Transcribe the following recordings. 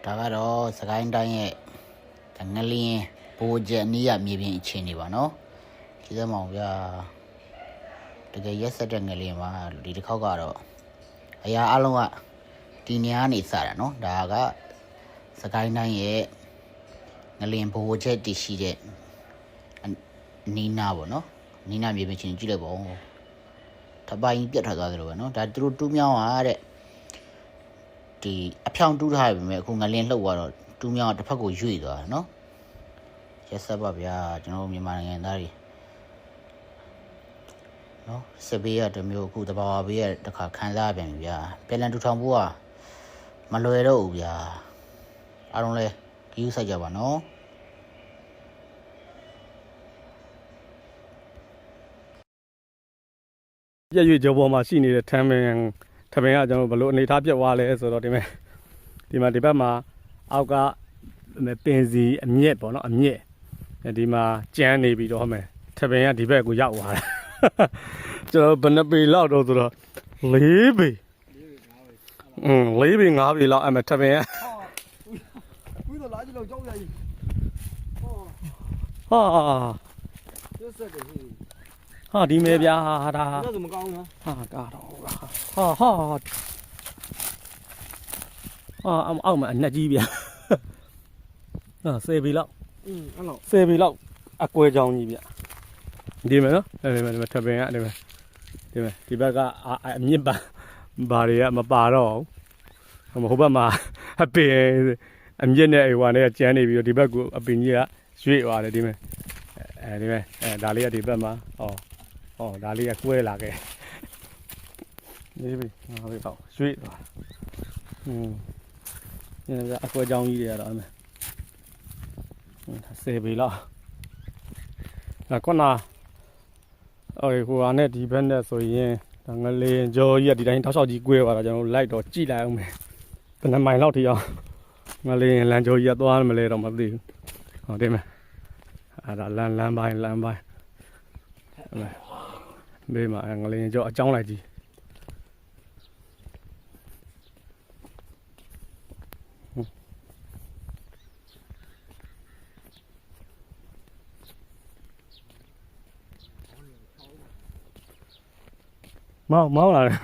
ဒါကတော့စကိုင်းတိုင်းရဲ့ငလင်းဘိုးကျက်နီးရမြေပြင်အခြေအနေပါနော်ဒီစမောင်ဗျာတကယ်ရက်ဆက်တဲ့ငလင်းပါဒီတစ်ခေါက်ကတော့အရာအလုံးကဒီနေရာနေစတာနော်ဒါကစကိုင်းတိုင်းရဲ့ငလင်းဘိုးကျက်တည်ရှိတဲ့နီးနာပေါ့နော်နီးနာမြေပြင်အခြေအနေကြည့်လိုက်ပါဦးထပိုင်းပြတ်ထွက်သွားသလိုပဲနော်ဒါသူတို့တူးမြောင်းပါတဲ့ဒီအဖြောင်တူးထားပြီမဲ့အခုငလင်းလှုပ်သွားတော့တူးမြောင်းတစ်ဖက်ကိုရွေ့သွားတယ်နော်ရက်ဆက်ပါဗျာကျွန်တော်မြန်မာနိုင်ငံသားတွေနော်စစ်ဘေးရတမျိုးအခုတဘာဝဘေးရတခါခံစားပြန်ပြီဗျာပြန်လည်ထူထောင်ဖို့ကမလွယ်တော့ဘူးဗျာအားလုံးလဲကြည့်စိုက်ကြပါနော်ပြည့်ရွေ့ကြောပေါ်မှာရှိနေတဲ့ထမ်းပင်ကကျွန်တော်ဘလို့အနေထားပြတ်သွားလဲဆိုတော့ဒီမှာဒီဘက်မှာအောက်ကပင်စီအမြက်ပေါ့နော်အမြက်ဒီမှာကျန်းနေပြီးတော့ဟဲ့ထပင်ကဒီဘက်ကိုရောက်သွားတယ်ကျွန်တော်ဘယ်နှပေလောက်တော့ဆိုတော့4ပေ4ပေ5ပေလောက်ထပင်ကပြီးတော့လာကြည့်လို့ကြောက်ရည်ဟာရက်ဆက်တယ်ဟင်းဟာဒီမဲဗျာဒါအဲ့ဒါမကောင်းနော်ဟာကားတော့ဟာအောက်မှာအနှက်ကြီးဗျာဟာ10ပေလောက်အဲ့လောက်10ပေလောက်အကွဲချောင်းကြီးဗျဒီမဲနော်ဒီမဲထပင်ကဒီဘက်က အမြင့်ပါဘာတွေကမပါတော့ဘူးဟိုဘက်မှာအပင်အမြင့်နဲ့ဟိုကနေကျန်းနေပြီးတော့ဒီဘက်ကအပင်ကြီးကရွေ့သွားတယ်ဒီမဲဒါလေးကဒီဘက်မှာဟောဒါလေးကကွဲလာခဲ့နေပြီငါပဲပေါ့ရွေ့သွားညအကွဲချောင်းကြီးတွေကတော့အဲ့10ပေလောက်ခုနဟိုနဲ့ဒီဘက်နဲ့ဆိုရင်ငလင်းကြောကြီးကဒီတိုင်းထောက်ချောက်ကြီးကွဲသွားတာကျွန်တော်လိုက်တော့ကြည့်လိုက်အောင်မယ်ဘယ်နှမိုင်လောက်ထိအောင်ငလင်းလမ်းကြောကြီးကသွားမလဲတော့မသိဘူးဟောဒီမှာအဲ့ဒါလမ်းပိုင်းဘေးမှာငလင်းကြောအကြောင်းလိုက်ကြီးမောင်းလာတယ်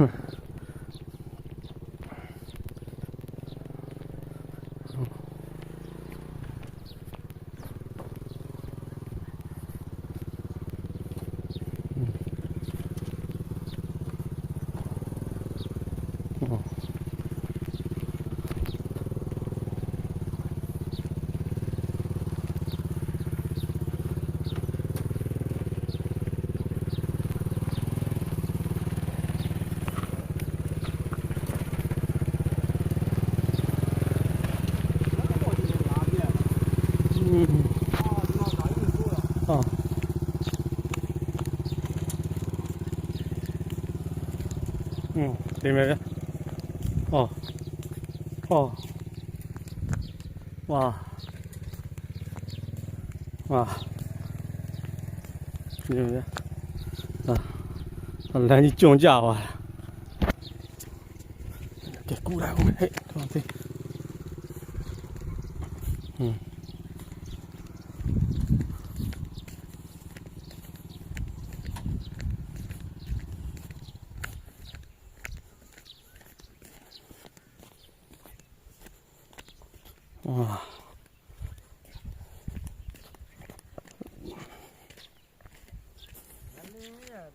ဒီမဲ့ဟောဝါဒီမဲ့လမ်းကြီးကျုံကြသွားတာကဲကူလာဦးဟဲ့တော့သိ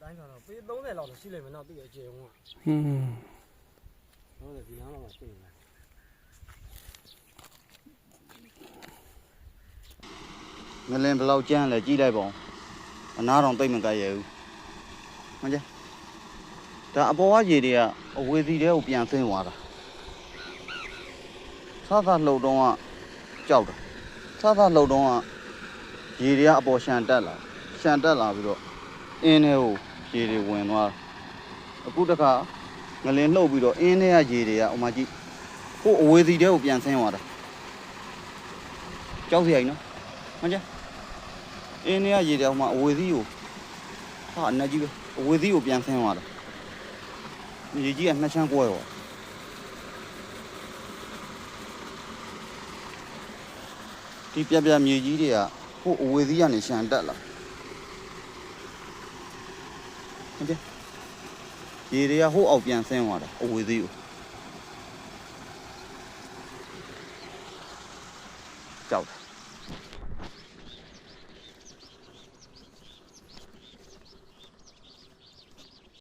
တိုင်းကတော့ပေ30လောက်ရှိလိမ့်မယ်နော်သူ့ရဲ့အကျယ်ဝန်းဟုတ်တယ်ဒီနားမှာရှိနေတယ်ငလင်းဘယ်လောက်ကျန်းလဲကြည့်လိုက်ပါဦးအနားတော်သိမ့်မကရဘူးမှန်ကြဒါအပေါ်ကရေတွေကအဝေးစီတွေကိုပြန်ဆင်းသွားတာဆလှုပ်တော့ကကြောက်တာဆလှုပ်တော့ကရေတွေကအပေါ်ရှန်တက်လာပြီးတော့အင်းထဲကိုရေတွေဝင်သွားအခုတခါငလင်းလှုပ်ပြီးတော့အင်းထဲကရေတွေကဥမာကြည့်ကိုအဝေးစီတွေကိုပြန်ဆင်းသွားတာကြောက်စရာကြီးနော်မှန်ကြအင်းထဲကရေတွေဥမာအဝေးစီကိုအနက်ကြီးပဲအဝေးစီကိုပြန်ဆင်းသွားတာရေကြီးကနှစ်ချမ်းကွဲသွား ဒီပြပြမြေကြီးတွေကဟိုအဝေးသီးကနေရှန်တက်လာဟုတ်တယ်ရေတွေကဟိုအောက်ပြန်ဆင်းသွားတာအဝေးသီးကိုကြောက်တယ်